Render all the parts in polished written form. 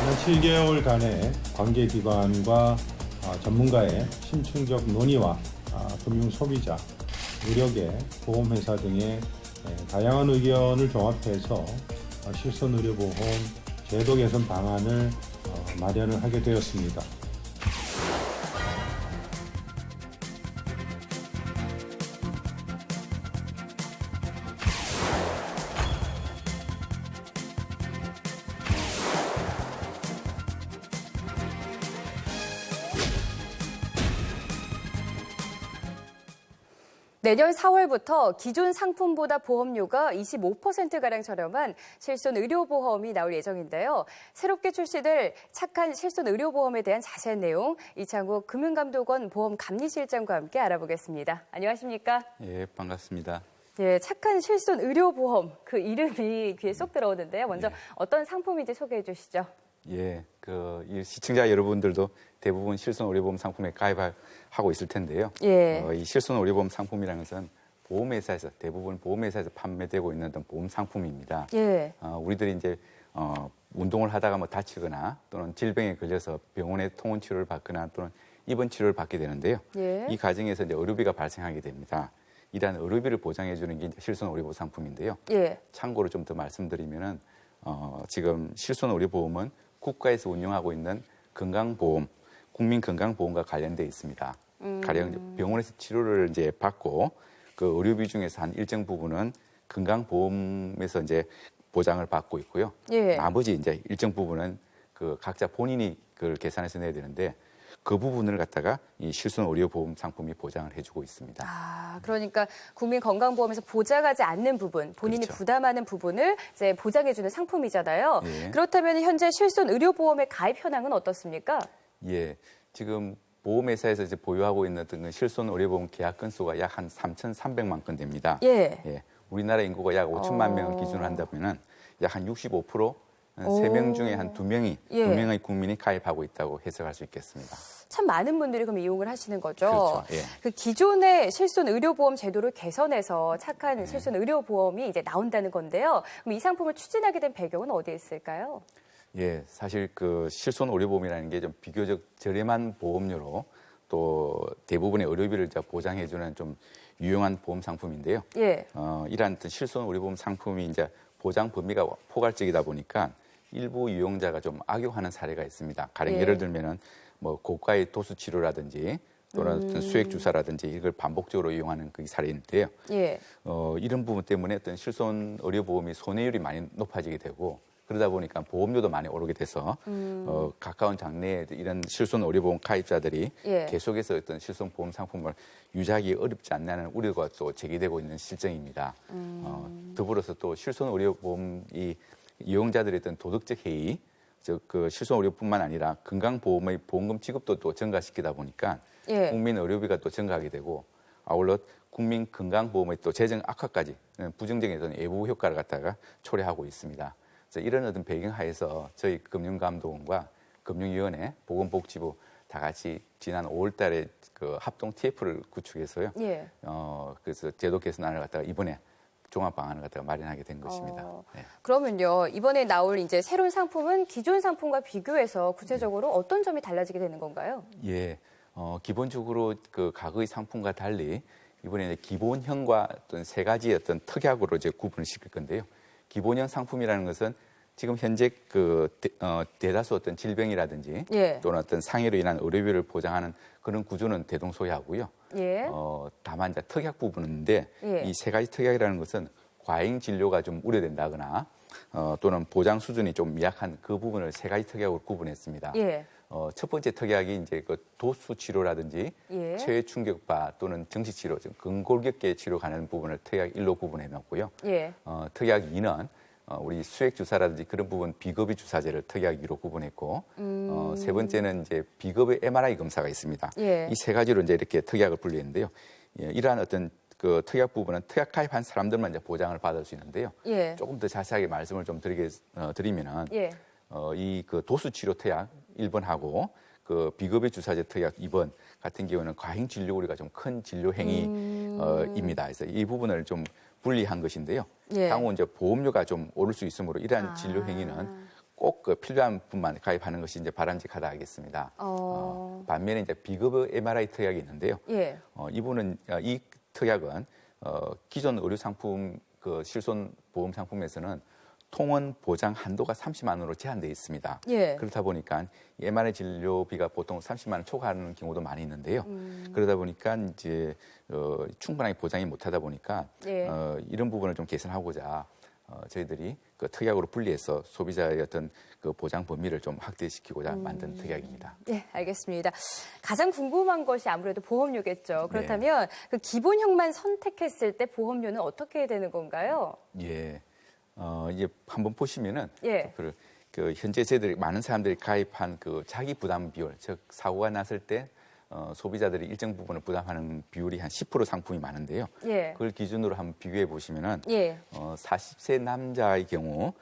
지난 7개월간의 관계 기관과 전문가의 심층적 논의와 금융 소비자, 의료계, 보험회사 등의 다양한 의견을 종합해서 실손의료보험 제도 개선 방안을 마련을 하게 되었습니다. 내년 4월부터 기존 상품보다 보험료가 25%가량 저렴한 실손 의료보험이 나올 예정인데요. 새롭게 출시될 착한 실손 의료보험에 대한 자세한 내용 이창국 금융감독원 보험감리실장과 함께 알아보겠습니다. 안녕하십니까? 예, 반갑습니다. 예, 착한 실손 의료보험 그 이름이 귀에 쏙 들어오는데요. 먼저 어떤 상품인지 소개해 주시죠. 예, 이 시청자 여러분들도 대부분 실손 의료보험 상품에 가입하고 있을 텐데요. 예. 이 실손 의료보험 상품이라는 것은 보험회사에서 대부분 보험회사에서 판매되고 있는 어떤 보험 상품입니다. 예. 우리들이 이제 운동을 하다가 뭐 다치거나 또는 질병에 걸려서 병원에 통원 치료를 받거나 또는 입원 치료를 받게 되는데요. 예. 이 과정에서 이제 의료비가 발생하게 됩니다. 이러한 의료비를 보장해 주는 게 이제 실손 의료보험 상품인데요. 예. 참고로 좀 더 말씀드리면은 지금 실손 의료보험은 국가에서 운영하고 있는 건강보험, 국민건강보험과 관련돼 있습니다. 가령 병원에서 치료를 이제 받고 그 의료비 중에서 한 일정 부분은 건강보험에서 이제 보장을 받고 있고요. 예. 나머지 이제 일정 부분은 그 각자 본인이 그걸 계산해서 내야 되는데 그 부분을 갖다가 이 실손 의료보험 상품이 보장을 해주고 있습니다. 그러니까 국민건강보험에서 보장하지 않는 부분, 본인이 그렇죠. 부담하는 부분을 이제 보장해주는 상품이잖아요. 예. 그렇다면 현재 실손 의료보험의 가입 현황은 어떻습니까? 예, 지금 보험회사에서 이제 보유하고 있는 어떤 실손 의료보험 계약 건수가 약 한 3,300만 건 됩니다. 예. 우리나라 인구가 약 5천만 명을 기준으로 한다면은 약 한 65%, 3명 중에 한 2명이, 예. 2명의 국민이 가입하고 있다고 해석할 수 있겠습니다. 참 많은 분들이 그럼 이용을 하시는 거죠. 그렇죠. 예. 그 기존의 실손 의료보험 제도를 개선해서 착한 실손 의료보험이 이제 나온다는 건데요. 그럼 이 상품을 추진하게 된 배경은 어디에 있을까요? 예, 사실 그 실손 의료보험이라는 게 좀 비교적 저렴한 보험료로 또 대부분의 의료비를 이제 보장해주는 좀 유용한 보험 상품인데요. 예. 이러한 어떤 실손 의료보험 상품이 이제 보장 범위가 포괄적이다 보니까 일부 이용자가 좀 악용하는 사례가 있습니다. 가령 예. 예를 들면은 뭐 고가의 도수 치료라든지 또는 어떤 수액 주사라든지 이걸 반복적으로 이용하는 그 사례인데요. 예. 이런 부분 때문에 어떤 실손 의료보험이 손해율이 많이 높아지게 되고 그러다 보니까 보험료도 많이 오르게 돼서 가까운 장래에 이런 실손 의료보험 가입자들이 예. 계속해서 어떤 실손 보험 상품을 유지하기 어렵지 않나는 우려가 또 제기되고 있는 실정입니다. 더불어서 또 실손 의료보험이 이용자들의 어떤 도덕적 해이, 즉 그 실손 의료뿐만 아니라 건강보험의 보험금 지급도 또 증가시키다 보니까 예. 국민 의료비가 또 증가하게 되고 아울러 국민 건강보험의 또 재정 악화까지 부정적인 어떤 외부 효과를 갖다가 초래하고 있습니다. 그래서 이런 어떤 배경 하에서 저희 금융감독원과 금융위원회, 보건복지부 다 같이 지난 5월달에 그 합동 TF를 구축해서요. 예. 그래서 제도 개선안을 갖다가 이번에 종합 방안을 갖다가 마련하게 된 것입니다. 네. 그러면요, 이번에 나올 이제 새로운 상품은 기존 상품과 비교해서 구체적으로 어떤 점이 달라지게 되는 건가요? 예, 기본적으로 그 과거의 상품과 달리 이번에 기본형과 어떤 세 가지 어떤 특약으로 이제 구분을 시킬 건데요. 기본형 상품이라는 것은 지금 현재 그 대다수 어떤 질병이라든지 예. 또는 어떤 상해로 인한 의료비를 보장하는 그런 구조는 대동소이하고요. 예. 다만 이제 특약 부분인데 예. 이 세 가지 특약이라는 것은 과잉 진료가 좀 우려된다거나 또는 보장 수준이 좀 미약한 그 부분을 세 가지 특약으로 구분했습니다. 예. 첫 번째 특약이 이제 그 도수 치료라든지 예. 체외 충격파 또는 정식 치료, 근골격계 치료 관련 부분을 특약 1로 구분해 놓고요. 예. 특약 2는 우리 수액 주사라든지 그런 부분 비급의 주사제를 특약 2로 구분했고, 세 번째는 이제 비급의 MRI 검사가 있습니다. 예. 이 세 가지로 이제 이렇게 특약을 분리했는데요. 이러한 어떤 그 특약 부분은 특약 가입한 사람들만 이제 보장을 받을 수 있는데요. 예. 조금 더 자세하게 말씀을 좀 드리면은 예. 이 그 도수 치료 특약 1번하고 그 비급의 주사제 특약 2번 같은 경우는 과잉 진료 우려가 좀 큰 진료 행위입니다. 그래서 이 부분을 좀 분리한 것인데요. 예. 향후 이제 보험료가 좀 오를 수 있으므로 이러한 진료 행위는 꼭 그 필요한 분만 가입하는 것이 이제 바람직하다 하겠습니다. 반면에 이제 비급 MRI 특약이 있는데요. 예. 이 특약은 기존 의료 상품 그 실손 보험 상품에서는 통원 보장 한도가 30만 원으로 제한되어 있습니다. 예. 그렇다 보니까 MRI 진료비가 보통 30만 원 초과하는 경우도 많이 있는데요. 그러다 보니까 이제 충분하게 보장이 못하다 보니까 예. 이런 부분을 좀 개선하고자 저희들이 그 특약으로 분리해서 소비자의 어떤 그 보장 범위를 좀 확대시키고자 만든 특약입니다. 네, 알겠습니다. 가장 궁금한 것이 아무래도 보험료겠죠. 그렇다면 그 기본형만 선택했을 때 보험료는 어떻게 되는 건가요? 예. 이제 한번 보시면은 예. 그 현재 저희들이 많은 사람들이 가입한 그 자기 부담 비율, 즉 사고가 났을 때 소비자들이 일정 부분을 부담하는 비율이 한 10% 상품이 많은데요. 예. 그걸 기준으로 한번 비교해 보시면은 예. 40세 남자의 경우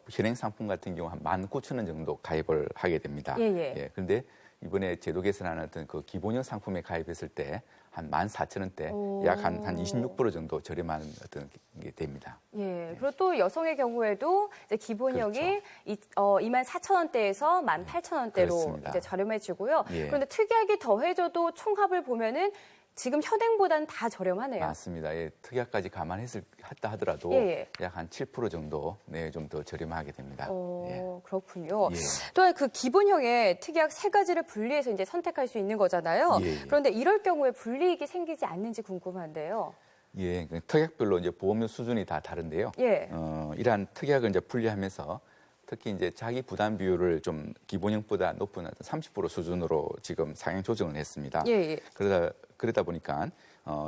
현행 상품 같은 경우 한 19,000원 정도 가입을 하게 됩니다. 예. 그런데 이번에 제도 개선하는 어떤 그 기본형 상품에 가입했을 때 한 14,000원대 약 한 26% 정도 저렴한 어떤 게 됩니다. 예. 그리고 또 여성의 경우에도 이제 기본형이 24,000원대에서 18,000원대로 그렇습니다. 이제 저렴해지고요. 예. 그런데 특약이 더해져도 총합을 보면은 지금 현행보다는 다 저렴하네요. 맞습니다. 예, 특약까지 감안했다 하더라도 예. 약 한 7% 정도 좀 더 저렴하게 됩니다. 그렇군요. 예. 또한 그 기본형의 특약 세 가지를 분리해서 이제 선택할 수 있는 거잖아요. 예. 그런데 이럴 경우에 불이익이 생기지 않는지 궁금한데요. 예, 그 특약별로 이제 보험료 수준이 다 다른데요. 예. 이러한 특약을 이제 분리하면서 특히 이제 자기 부담 비율을 좀 기본형보다 높은 30% 수준으로 지금 상향 조정을 했습니다. 예. 그러다 보니까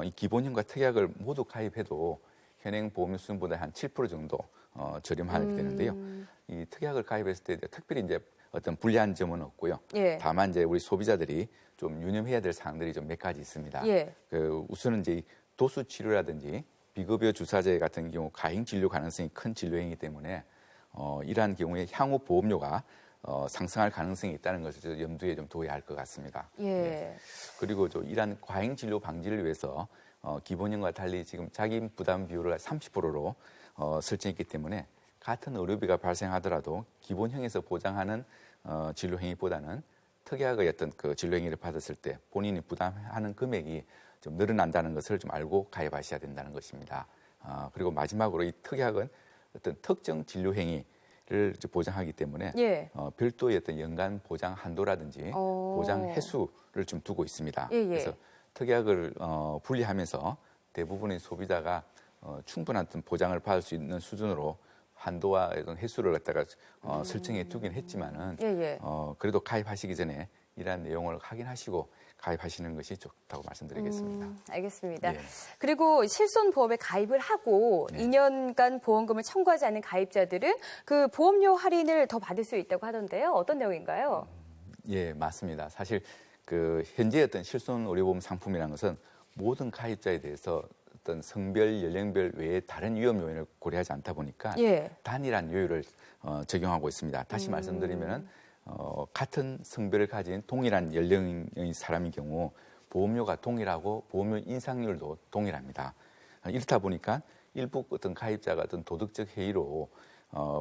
이 기본형과 특약을 모두 가입해도 현행 보험료 수준보다 한 7% 정도 저렴하게 되는데요. 이 특약을 가입했을 때 특별히 이제 어떤 불리한 점은 없고요. 예. 다만 이제 우리 소비자들이 좀 유념해야 될 사항들이 좀 몇 가지 있습니다. 예. 우선은 이제 도수 치료라든지 비급여 주사제 같은 경우 가행 진료 가능성이 큰 진료행위이기 때문에 이러한 경우에 향후 보험료가 상승할 가능성이 있다는 것을 염두에 좀 둬야 할 것 같습니다. 예. 그리고 이러한 과잉 진료 방지를 위해서 기본형과 달리 지금 자기 부담 비율을 30%로 설정했기 때문에 같은 의료비가 발생하더라도 기본형에서 보장하는 진료 행위보다는 특약의 어떤 그 진료 행위를 받았을 때 본인이 부담하는 금액이 좀 늘어난다는 것을 좀 알고 가입하셔야 된다는 것입니다. 그리고 마지막으로 이 특약은 어떤 특정 진료 행위를 보장하기 때문에 예. 별도의 어떤 연간 보장 한도라든지 보장 횟수를 좀 두고 있습니다. 예. 그래서 특약을 분리하면서 대부분의 소비자가 충분한 어떤 보장을 받을 수 있는 수준으로 한도와 어떤 횟수를 갖다가 설정해 두긴 했지만은 예. 그래도 가입하시기 전에 이러한 내용을 확인하시고 가입하시는 것이 좋다고 말씀드리겠습니다. 알겠습니다. 예. 그리고 실손보험에 가입을 하고 네. 2년간 보험금을 청구하지 않는 가입자들은 그 보험료 할인을 더 받을 수 있다고 하던데요. 어떤 내용인가요? 예, 맞습니다. 사실 그 현재 어떤 실손 의료보험 상품이라는 것은 모든 가입자에 대해서 어떤 성별, 연령별 외에 다른 위험 요인을 고려하지 않다 보니까 예. 단일한 요율을 적용하고 있습니다. 다시 말씀드리면은 같은 성별을 가진 동일한 연령의 사람의 경우 보험료가 동일하고 보험료 인상률도 동일합니다. 이렇다 보니까 일부 어떤 가입자가 어떤 도덕적 해이로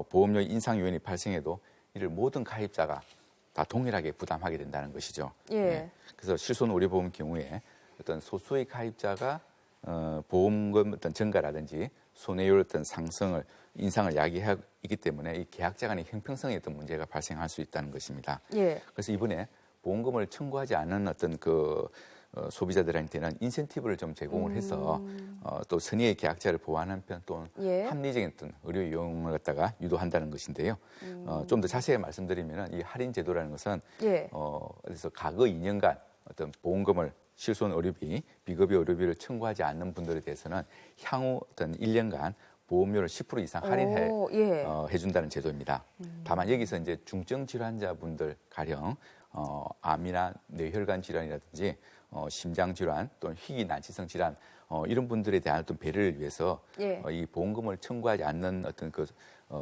보험료 인상 요인이 발생해도 이를 모든 가입자가 다 동일하게 부담하게 된다는 것이죠. 예. 그래서 실손 의료보험 경우에 어떤 소수의 가입자가 보험금 어떤 증가라든지 손해율 어떤 상승을 인상을 야기하기 때문에 이 계약자 간의 형평성에 어떤 문제가 발생할 수 있다는 것입니다. 예. 그래서 이번에 보험금을 청구하지 않은 어떤 그 소비자들한테는 인센티브를 좀 제공을 해서 또 선의의 계약자를 보호하는 한편 또 예. 합리적인 어떤 의료 이용을 갖다가 유도한다는 것인데요. 좀 더 자세히 말씀드리면 이 할인 제도라는 것은 예. 그래서 과거 2년간 어떤 보험금을 실손 의료비, 비급여 의료비를 청구하지 않는 분들에 대해서는 향후 어떤 1년간 보험료를 10% 이상 할인해 예. 해준다는 제도입니다. 다만 여기서 이제 중증 질환자분들 가령 암이나 뇌혈관 질환이라든지 심장 질환 또는 희귀 난치성 질환 이런 분들에 대한 어떤 배려를 위해서 예. 이 보험금을 청구하지 않는 어떤 그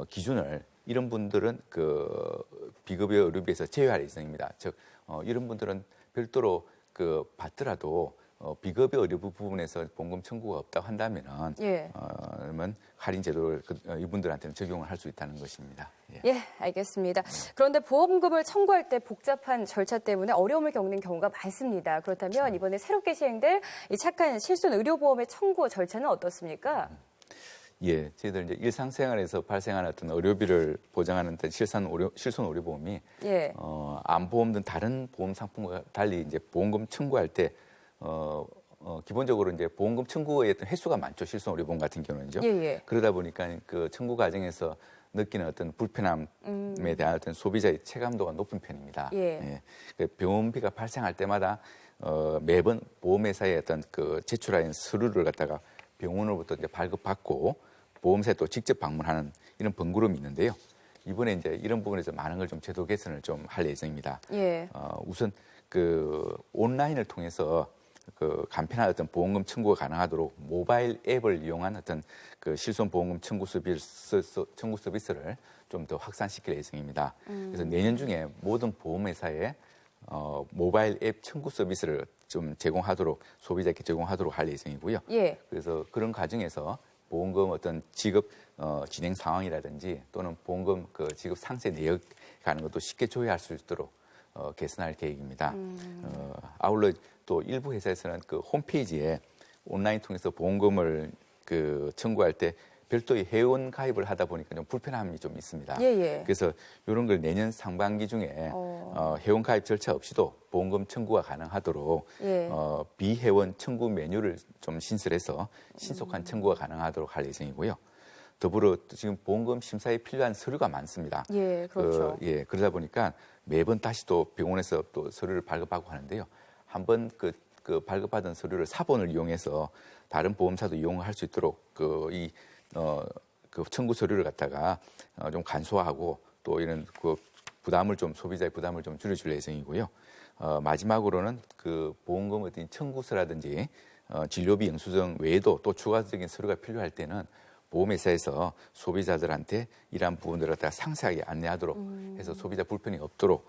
기준을 이런 분들은 그 비급여 의료비에서 제외할 예정입니다. 즉 이런 분들은 별도로 그 받더라도 비급여 의료 부분에서 보험금 청구가 없다고 한다면은 예. 그러면 할인 제도를 이분들한테는 적용을 할 수 있다는 것입니다. 예. 예, 알겠습니다. 그런데 보험금을 청구할 때 복잡한 절차 때문에 어려움을 겪는 경우가 많습니다. 그렇다면 이번에 새롭게 시행될 이 착한 실손 의료보험의 청구 절차는 어떻습니까? 예, 저희들 이제 일상생활에서 발생하는 어떤 의료비를 보장하는 어떤 실손 의료보험이 예. 암보험 등 다른 보험 상품과 달리 이제 보험금 청구할 때 기본적으로 이제 보험금 청구의 어떤 횟수가 많죠. 실손 의료보험 같은 경우는요. 예, 예. 그러다 보니까 그 청구 과정에서 느끼는 어떤 불편함에 대한 어떤 소비자의 체감도가 높은 편입니다. 예. 그 병원비가 발생할 때마다 매번 보험회사에 어떤 그 제출하는 서류를 갖다가 병원으로부터 이제 발급받고 보험사에 또 직접 방문하는 이런 번거로움이 있는데요. 이번에 이제 이런 부분에서 많은 걸 좀 제도 개선을 좀 할 예정입니다. 예. 우선 그 온라인을 통해서 그 간편한 어떤 보험금 청구가 가능하도록 모바일 앱을 이용한 어떤 그 실손 보험금 청구 서비스를 좀 더 확산시킬 예정입니다. 그래서 내년 중에 모든 보험회사에 모바일 앱 청구 서비스를 좀 제공하도록 소비자에게 제공하도록 할 예정이고요. 예. 그래서 그런 과정에서 보험금 어떤 지급 진행 상황이라든지 또는 보험금 그 지급 상세 내역 가는 것도 쉽게 조회할 수 있도록 개선할 계획입니다. 아울러 또 일부 회사에서는 그 홈페이지에 온라인 통해서 보험금을 그 청구할 때 별도의 회원 가입을 하다 보니까 좀 불편함이 좀 있습니다. 예. 그래서 이런 걸 내년 상반기 중에 회원 가입 절차 없이도 보험금 청구가 가능하도록 예. 비회원 청구 메뉴를 좀 신설해서 신속한 청구가 가능하도록 할 예정이고요. 더불어 지금 보험금 심사에 필요한 서류가 많습니다. 예, 그렇죠. 그러다 보니까 매번 다시 또 병원에서 또 서류를 발급하고 하는데요. 한번 그 발급받은 서류를 사본을 이용해서 다른 보험사도 이용할 수 있도록 그 청구 서류를 갖다가 좀 간소화하고 또 이런 그 소비자의 부담을 좀 줄여줄 예정이고요. 마지막으로는 그 보험금 어떤 청구서라든지 진료비 영수증 외에도 또 추가적인 서류가 필요할 때는 보험회사에서 소비자들한테 이러한 부분들을 갖다가 상세하게 안내하도록 해서 소비자 불편이 없도록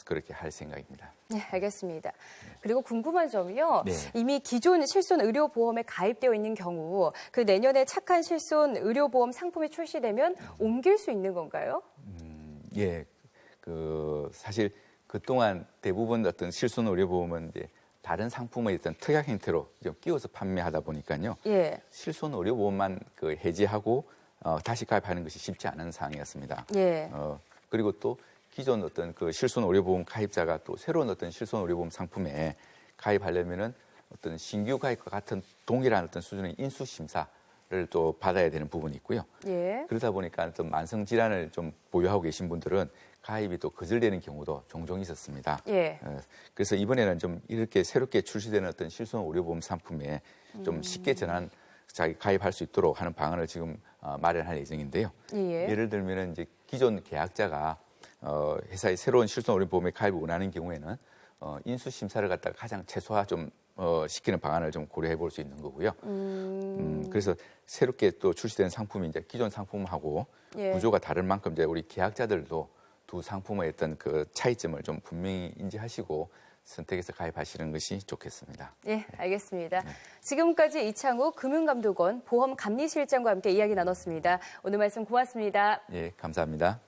그렇게 할 생각입니다. 네, 알겠습니다. 그리고 궁금한 점이요. 네. 이미 기존 실손 의료보험에 가입되어 있는 경우 그 내년에 착한 실손 의료보험 상품이 출시되면 옮길 수 있는 건가요? 예, 사실 그동안 대부분 어떤 실손 의료보험은 이제 다른 상품의 어떤 특약 형태로 좀 끼워서 판매하다 보니까요. 예. 실손 의료보험만 그 해지하고 다시 가입하는 것이 쉽지 않은 상황이었습니다. 예. 그리고 또 기존 어떤 그 실손 의료보험 가입자가 또 새로운 어떤 실손 의료보험 상품에 가입하려면은 어떤 신규 가입과 같은 동일한 어떤 수준의 인수 심사를 또 받아야 되는 부분이 있고요. 예. 그러다 보니까 좀 만성 질환을 좀 보유하고 계신 분들은 가입이 또 거절되는 경우도 종종 있었습니다. 예. 그래서 이번에는 좀 이렇게 새롭게 출시되는 어떤 실손 의료보험 상품에 좀 쉽게 자기 가입할 수 있도록 하는 방안을 지금 마련할 예정인데요. 예. 예를 들면 이제 기존 계약자가 회사의 새로운 실손 의료보험에 가입을 원하는 경우에는 인수 심사를 갖다가 가장 최소화 좀 시키는 방안을 좀 고려해 볼 수 있는 거고요. 그래서 새롭게 또 출시된 상품이 이제 기존 상품하고 예. 구조가 다른 만큼 이제 우리 계약자들도 두 상품의 어떤 그 차이점을 좀 분명히 인지하시고 선택해서 가입하시는 것이 좋겠습니다. 예, 알겠습니다. 지금까지 이창욱 금융감독원 보험감리실장과 함께 이야기 나눴습니다. 오늘 말씀 고맙습니다. 예, 감사합니다.